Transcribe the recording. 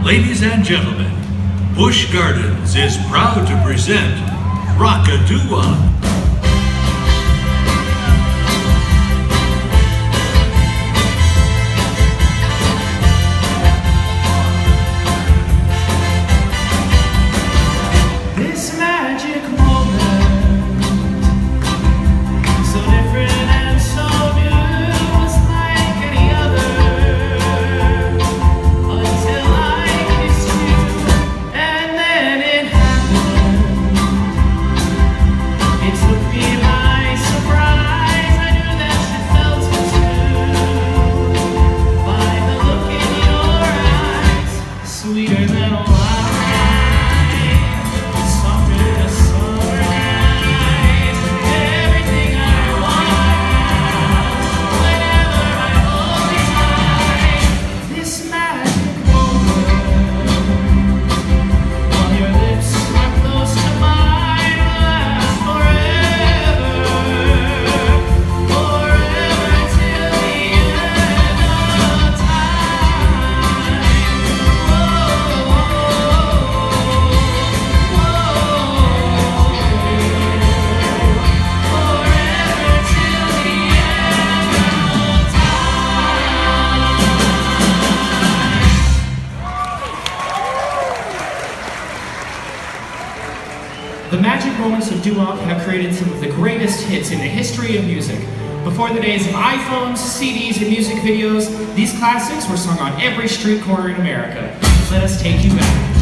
Ladies and gentlemen, Busch Gardens is proud to present Rockadoo. The magic moments of doo-wop have created some of the greatest hits in the history of music. Before the days of iPhones, CDs, and music videos, these classics were sung on every street corner in America. Let us take you back.